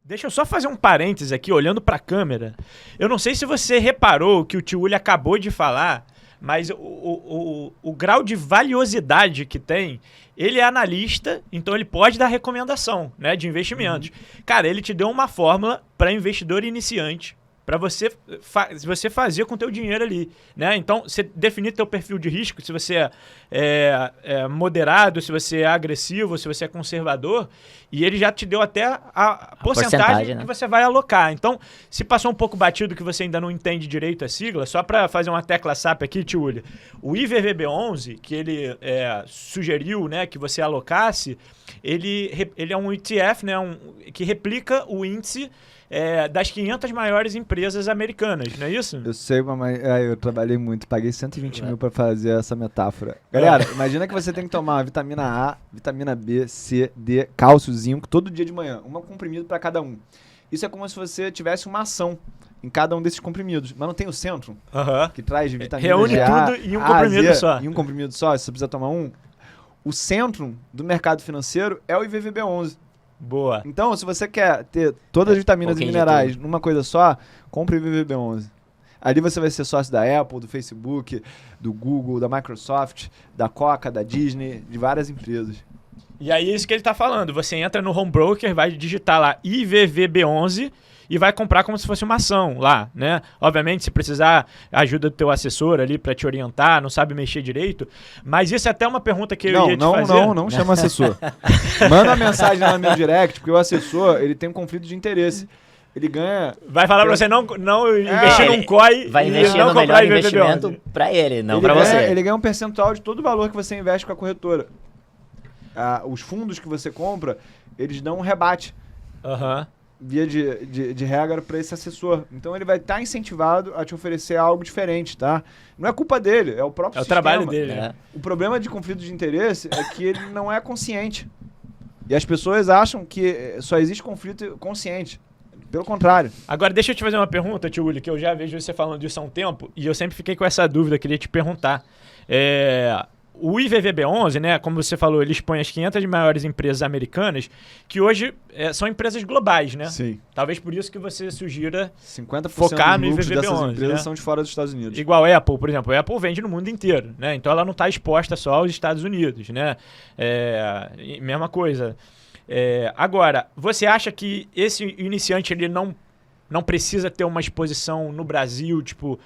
Deixa eu só fazer um parênteses aqui, olhando para a câmera. Eu não sei se você reparou que o tio Uli acabou de falar, mas o grau de valiosidade que tem, ele é analista, então ele pode dar recomendação, né, de investimentos. Cara, ele te deu uma fórmula para investidor iniciante, para você fazer com o teu dinheiro ali, né? Então, você definir teu perfil de risco, se você é moderado, se você é agressivo, se você é conservador, e ele já te deu até a porcentagem, né, que você vai alocar. Então, se passou um pouco batido que você ainda não entende direito a sigla, só para fazer uma tecla SAP aqui, tio Uli, o IVVB11, que ele sugeriu, né, que você alocasse, ele é um ETF, né, que replica o índice das 500 maiores empresas americanas, não é isso? Eu sei, mas eu trabalhei muito, paguei 120 mil para fazer essa metáfora. Galera, imagina que você tem que tomar vitamina A, vitamina B, C, D, cálcio, zinco, todo dia de manhã, um comprimido para cada um. Isso é como se você tivesse uma ação em cada um desses comprimidos, mas não tem o centro, que traz vitamina Reúne tudo em um comprimido só. Em um comprimido só, se você precisa tomar um. O centro do mercado financeiro é o IVVB11. Boa. Então, se você quer ter todas as vitaminas e minerais numa coisa só, compre o IVVB11. Ali você vai ser sócio da Apple, do Facebook, do Google, da Microsoft, da Coca, da Disney, de várias empresas. E aí é isso que ele tá falando. Você entra no home broker, vai digitar lá IVVB11 e vai comprar como se fosse uma ação lá, né? Obviamente, se precisar ajuda do teu assessor ali para te orientar, não sabe mexer direito, mas isso é até uma pergunta que eu ia te fazer. Não chama assessor. Manda uma mensagem lá no meu direct, porque o assessor, ele tem um conflito de interesse. Ele ganha... Vai falar pra você não investir num COI vai e investir não no comprar melhor investimento pra ele, não pra você. Ele ganha um percentual de todo o valor que você investe com a corretora. Os fundos que você compra, eles dão um rebate. Via de regra para esse assessor. Então ele vai estar incentivado a te oferecer algo diferente, tá? Não é culpa dele, é o próprio sistema. É o trabalho dele, né? O problema de conflito de interesse é que ele não é consciente. E as pessoas acham que só existe conflito consciente. Pelo contrário. Agora, deixa eu te fazer uma pergunta, tio Uli, que eu já vejo você falando disso há um tempo, e eu sempre fiquei com essa dúvida, queria te perguntar. O IVVB11, né, como você falou, ele expõe as 500 maiores empresas americanas, que hoje são empresas globais, né? Sim. Talvez por isso que você sugira 50% focar no lucros IVVB11, dessas empresas, né, são de fora dos Estados Unidos. Igual a Apple, por exemplo. A Apple vende no mundo inteiro, né? Então ela não está exposta só aos Estados Unidos, né? Mesma coisa. Agora, você acha que esse iniciante ele não precisa ter uma exposição no Brasil, tipo,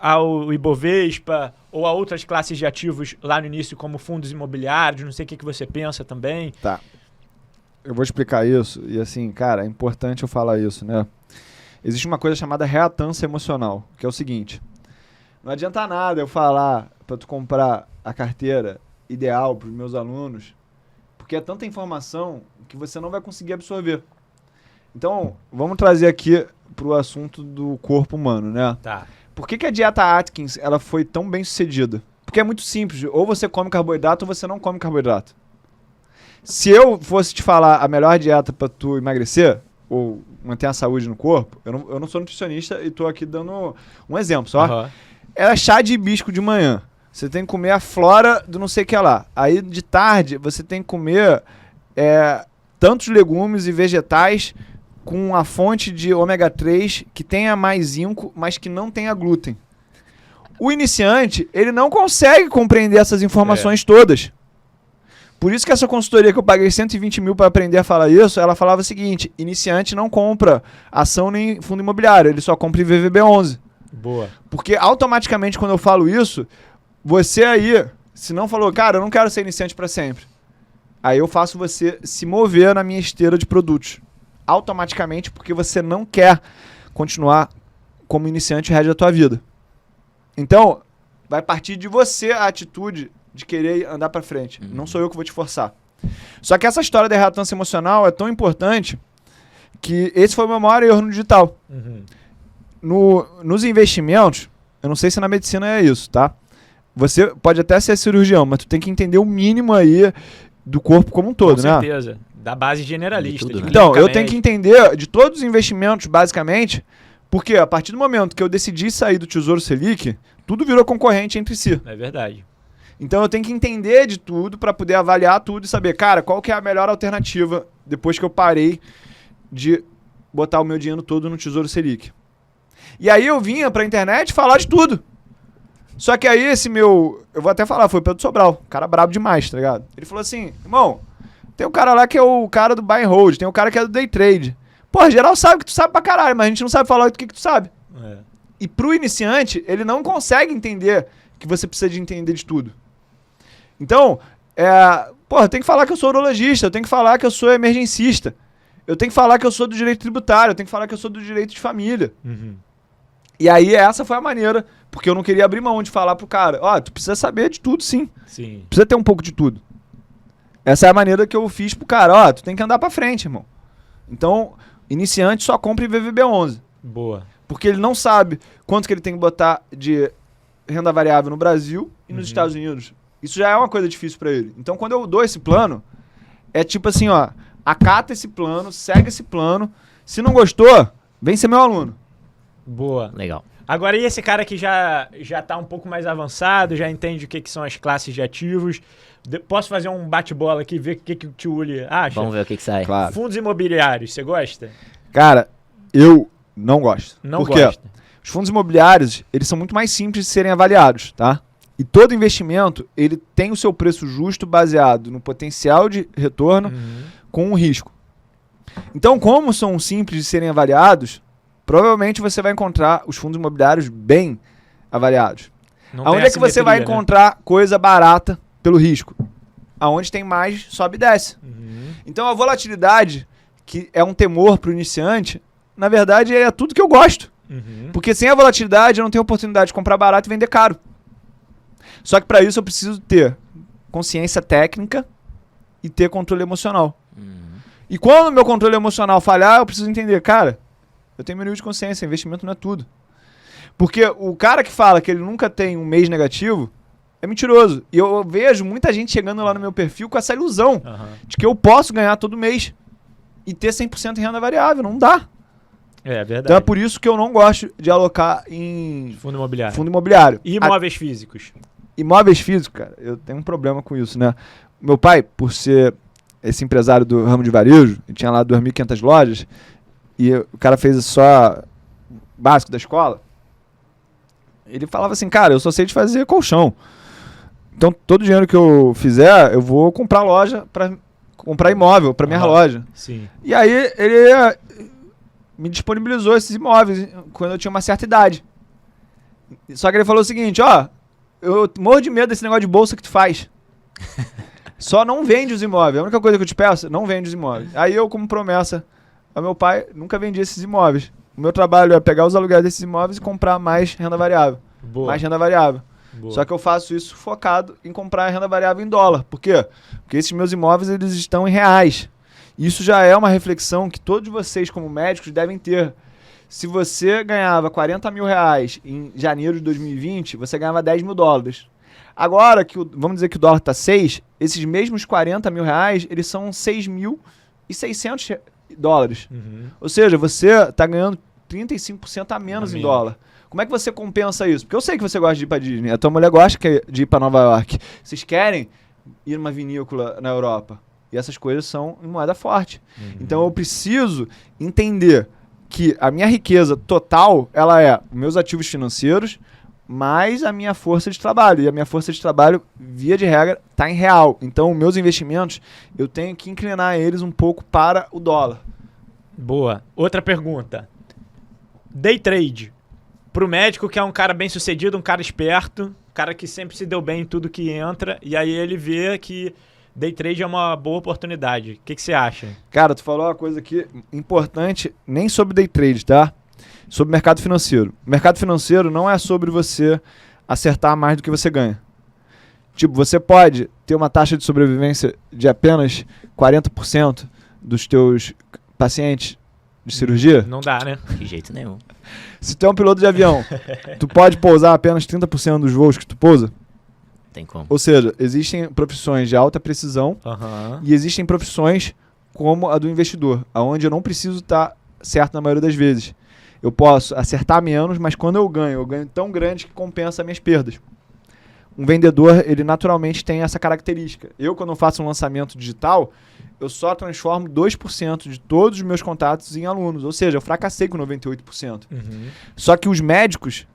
ao Ibovespa ou a outras classes de ativos lá no início, como fundos imobiliários? Não sei o que você pensa também. Tá. Eu vou explicar isso. E assim, cara, é importante eu falar isso, né? Existe uma coisa chamada reatância emocional, que é o seguinte. Não adianta nada eu falar para tu comprar a carteira ideal para os meus alunos, porque é tanta informação que você não vai conseguir absorver. Então, vamos trazer aqui para o assunto do corpo humano, né? Tá. Por que a dieta Atkins ela foi tão bem sucedida? Porque é muito simples. Ou você come carboidrato ou você não come carboidrato. Se eu fosse te falar a melhor dieta para tu emagrecer ou manter a saúde no corpo, eu não sou nutricionista e tô aqui dando um exemplo só. É chá de hibisco de manhã. Você tem que comer a flora do não sei o que lá. Aí de tarde você tem que comer tantos legumes e vegetais com a fonte de ômega 3 que tenha mais zinco, mas que não tenha glúten. O iniciante, ele não consegue compreender essas informações todas. Por isso que essa consultoria que eu paguei 120 mil para aprender a falar isso, ela falava o seguinte: iniciante não compra ação nem fundo imobiliário, ele só compra IVVB11. Boa. Porque automaticamente quando eu falo isso, você aí, se não falou, cara, eu não quero ser iniciante para sempre, aí eu faço você se mover na minha esteira de produtos. Automaticamente, porque você não quer continuar como iniciante o resto da tua vida. Então, vai partir de você a atitude de querer andar para frente. Não sou eu que vou te forçar. Só que essa história da reatância emocional é tão importante que esse foi o meu maior erro no digital. Nos investimentos, eu não sei se na medicina é isso, tá? Você pode até ser cirurgião, mas tu tem que entender o mínimo aí do corpo como um todo, né? Com certeza. Da base generalista. De tudo, né? Então, eu tenho que entender de todos os investimentos, basicamente, porque a partir do momento que eu decidi sair do Tesouro Selic, tudo virou concorrente entre si. É verdade. Então eu tenho que entender de tudo para poder avaliar tudo e saber, cara, qual que é a melhor alternativa depois que eu parei de botar o meu dinheiro todo no Tesouro Selic. E aí eu vinha pra internet falar de tudo. Só que aí esse meu... Eu vou até falar, foi o Pedro Sobral. Cara brabo demais, tá ligado? Ele falou assim, irmão, tem o cara lá que é o cara do buy and hold, tem o cara que é do day trade. Porra, geral sabe que tu sabe pra caralho, mas a gente não sabe falar do que tu sabe. É. E pro iniciante, ele não consegue entender que você precisa de entender de tudo. Então, porra, eu tenho que falar que eu sou urologista, eu tenho que falar que eu sou emergencista, eu tenho que falar que eu sou do direito tributário, eu tenho que falar que eu sou do direito de família. Uhum. E aí essa foi a maneira, porque eu não queria abrir mão de falar pro cara, ó, tu precisa saber de tudo sim, Sim. precisa ter um pouco de tudo. Essa é a maneira que eu fiz pro cara, ó, tu tem que andar pra frente, irmão. Então, iniciante só compra em VVB11. Boa. Porque ele não sabe quanto que ele tem que botar de renda variável no Brasil e nos Estados Unidos. Isso já é uma coisa difícil pra ele. Então, quando eu dou esse plano, é tipo assim, ó, acata esse plano, segue esse plano. Se não gostou, vem ser meu aluno. Boa. Legal. Agora, e esse cara que já tá um pouco mais avançado, já entende o que são as classes de ativos? Posso fazer um bate-bola aqui e ver o que o tio Uli acha? Vamos ver o que sai. Claro. Fundos imobiliários, você gosta? Cara, eu não gosto. Não Por quê? gosta. Os fundos imobiliários, eles são muito mais simples de serem avaliados, tá? E todo investimento, ele tem o seu preço justo baseado no potencial de retorno com o risco. Então, como são simples de serem avaliados, provavelmente você vai encontrar os fundos imobiliários bem avaliados. Não tem Aonde é que você vai assimetria, né? encontrar coisa barata pelo risco? Aonde tem mais, sobe e desce. Então, a volatilidade, que é um temor para o iniciante, na verdade é tudo que eu gosto. Porque sem a volatilidade eu não tenho oportunidade de comprar barato e vender caro. Só que para isso eu preciso ter consciência técnica e ter controle emocional. E quando o meu controle emocional falhar, eu preciso entender, cara, eu tenho mínimo de consciência, investimento não é tudo. Porque o cara que fala que ele nunca tem um mês negativo é mentiroso. E eu vejo muita gente chegando lá no meu perfil com essa ilusão de que eu posso ganhar todo mês e ter 100% em renda variável. Não dá. É verdade. Então é por isso que eu não gosto de alocar em Fundo imobiliário. fundo imobiliário. E imóveis físicos? Imóveis físicos, cara, eu tenho um problema com isso, né? Meu pai, por ser esse empresário do ramo de varejo, ele tinha lá 2.500 lojas, e o cara fez só básico da escola, ele falava assim, cara, eu só sei de fazer colchão. Então, todo o dinheiro que eu fizer, eu vou comprar loja, para comprar imóvel para minha loja. Sim. E aí, ele me disponibilizou esses imóveis quando eu tinha uma certa idade. Só que ele falou o seguinte, ó, eu morro de medo desse negócio de bolsa que tu faz. Só não vende os imóveis. A única coisa que eu te peço, não vende os imóveis. Aí eu, como promessa ao meu pai, nunca vendi esses imóveis. O meu trabalho é pegar os aluguéis desses imóveis e comprar mais renda variável. Boa. Mais renda variável. Boa. Só que eu faço isso focado em comprar renda variável em dólar. Por quê? Porque esses meus imóveis, eles estão em reais. Isso já é uma reflexão que todos vocês, como médicos, devem ter. Se você ganhava 40 mil reais em janeiro de 2020, você ganhava 10 mil dólares. Agora, vamos dizer que o dólar está 6, esses mesmos 40 mil reais, eles são 6.600 dólares. Ou seja, você está ganhando 35% a menos em dólar. Como é que você compensa isso? Porque eu sei que você gosta de ir para Disney, a tua mulher gosta de ir para Nova York. Vocês querem ir numa vinícola na Europa. E essas coisas são em moeda forte. Então eu preciso entender que a minha riqueza total, ela é meus ativos financeiros mais a minha força de trabalho. E a minha força de trabalho, via de regra, está em real. Então, meus investimentos, eu tenho que inclinar eles um pouco para o dólar. Boa. Outra pergunta. Day trade. Pro médico que é um cara bem sucedido, um cara esperto, um cara que sempre se deu bem em tudo que entra, e aí ele vê que day trade é uma boa oportunidade. O que você acha? Cara, tu falou uma coisa aqui importante, nem sobre day trade, tá? Sobre mercado financeiro. O mercado financeiro não é sobre você acertar mais do que você ganha. Tipo, você pode ter uma taxa de sobrevivência de apenas 40% dos teus pacientes de cirurgia. Não dá, né? De jeito nenhum. Se tu é um piloto de avião, tu pode pousar apenas 30% dos voos que tu pousa. Tem como. Ou seja, existem profissões de alta precisão e existem profissões como a do investidor, onde eu não preciso estar certo na maioria das vezes. Eu posso acertar menos, mas quando eu ganho tão grande que compensa as minhas perdas. um vendedor, ele naturalmente tem essa característica. Eu, quando eu faço um lançamento digital, eu só transformo 2% de todos os meus contatos em alunos. Ou seja, eu fracassei com 98%. Só que os médicos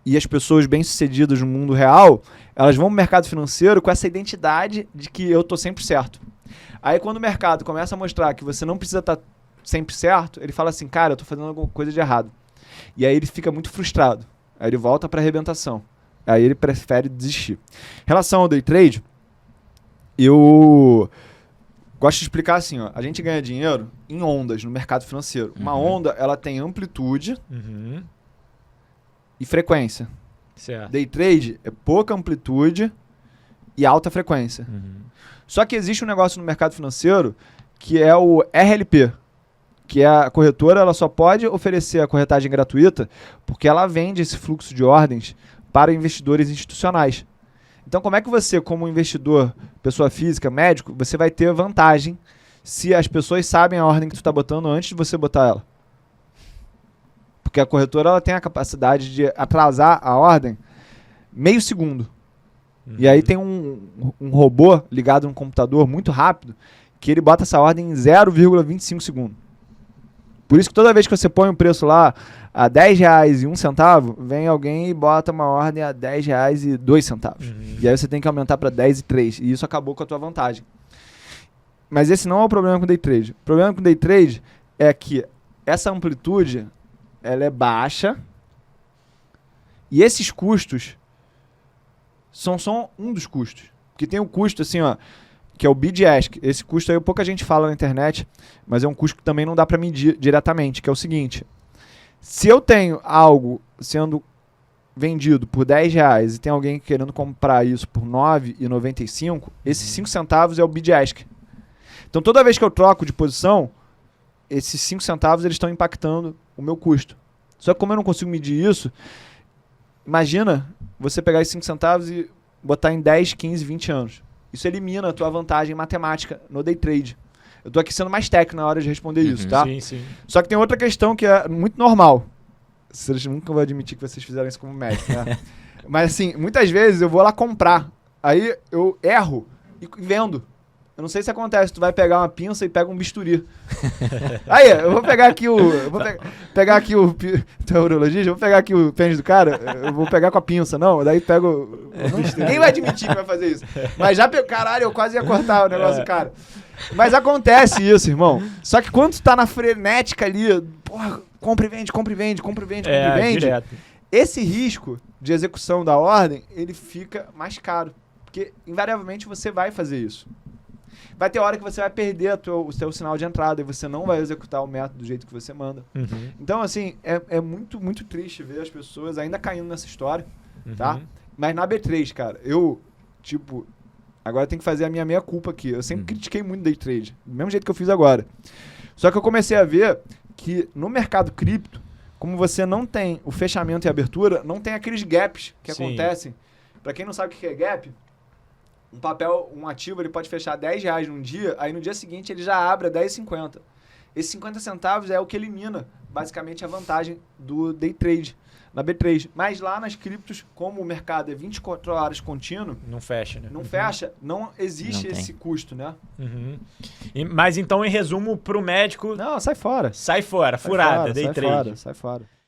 e as pessoas bem-sucedidas no mundo real, elas vão pro mercado financeiro com essa identidade de que eu tô sempre certo. Aí quando o mercado começa a mostrar que você não precisa estar sempre certo, ele fala assim, cara, eu tô fazendo alguma coisa de errado. E aí ele fica muito frustrado. Aí ele volta pra arrebentação. Aí ele prefere desistir. Em relação ao day trade, eu gosto de explicar assim, ó, a gente ganha dinheiro em ondas no mercado financeiro. Uma onda, ela tem amplitude e frequência. Certo. Day trade é pouca amplitude e alta frequência. Só que existe um negócio no mercado financeiro que é o RLP, que é a corretora, ela só pode oferecer a corretagem gratuita porque ela vende esse fluxo de ordens para investidores institucionais. Então, como é que você, como investidor, pessoa física, médico, você vai ter vantagem se as pessoas sabem a ordem que tu está botando antes de você botar ela? Porque a corretora ela tem a capacidade de atrasar a ordem meio segundo. E aí tem um robô ligado num computador muito rápido que ele bota essa ordem em 0,25 segundos. Por isso que toda vez que você põe um preço lá a R$10,01, vem alguém e bota uma ordem a R$10,02. E aí você tem que aumentar para 10,03. E isso acabou com a tua vantagem. Mas esse não é o problema com o day trade. O problema com o day trade é que essa amplitude ela é baixa e esses custos são só um dos custos. Porque tem o custo assim, ó, que é o bid ask. Esse custo aí pouca gente fala na internet, mas é um custo que também não dá para medir diretamente, que é o seguinte: se eu tenho algo sendo vendido por R$10 e tem alguém querendo comprar isso por R$9,95, esses 5 centavos é o bid ask. Então toda vez que eu troco de posição, esses 5 centavos eles estão impactando o meu custo. Só que como eu não consigo medir isso, imagina você pegar esses 5 centavos e botar em 10, 15, 20 anos. Isso elimina a tua vantagem matemática no day trade. Eu tô aqui sendo mais técnico na hora de responder isso, tá? Sim, sim. Só que tem outra questão que é muito normal. Vocês nunca vão admitir que vocês fizeram isso como médico, né? Mas assim, muitas vezes eu vou lá comprar. Aí eu erro e vendo. Eu não sei se acontece, tu vai pegar uma pinça e pega um bisturi. Aí, eu vou pegar aqui o... pegar aqui o... Tu é urologista? Eu vou pegar aqui o pênis do cara, eu vou pegar com a pinça, não? Daí pego... Ninguém vai admitir que vai fazer isso. Mas já... Caralho, eu quase ia cortar o negócio do cara. Mas acontece isso, irmão. Só que quando tu tá na frenética ali, porra, compra e vende, compra e vende, compra e vende, compra e vende. Direto. Esse risco de execução da ordem, ele fica mais caro. Porque, invariavelmente, você vai fazer isso. Vai ter hora que você vai perder o seu sinal de entrada e você não vai executar o método do jeito que você manda. Então, assim, é muito, muito triste ver as pessoas ainda caindo nessa história, tá? Mas na B3, cara, eu, tipo... Agora eu tenho que fazer a minha meia-culpa aqui. Eu sempre critiquei muito day trade, do mesmo jeito que eu fiz agora. Só que eu comecei a ver que no mercado cripto, como você não tem o fechamento e abertura, não tem aqueles gaps que acontecem. Pra quem não sabe o que é gap... Um ativo, ele pode fechar R$10 num dia, aí no dia seguinte ele já abre a R$10,50. Esses 50 centavos é o que elimina, basicamente, a vantagem do day trade na B3. Mas lá nas criptos, como o mercado é 24 horas contínuo... Não fecha, né? Não fecha, não existe Não esse custo, né? Mas então, em resumo, pro médico... Não, sai fora. Sai fora, furada, day sai trade. Sai fora.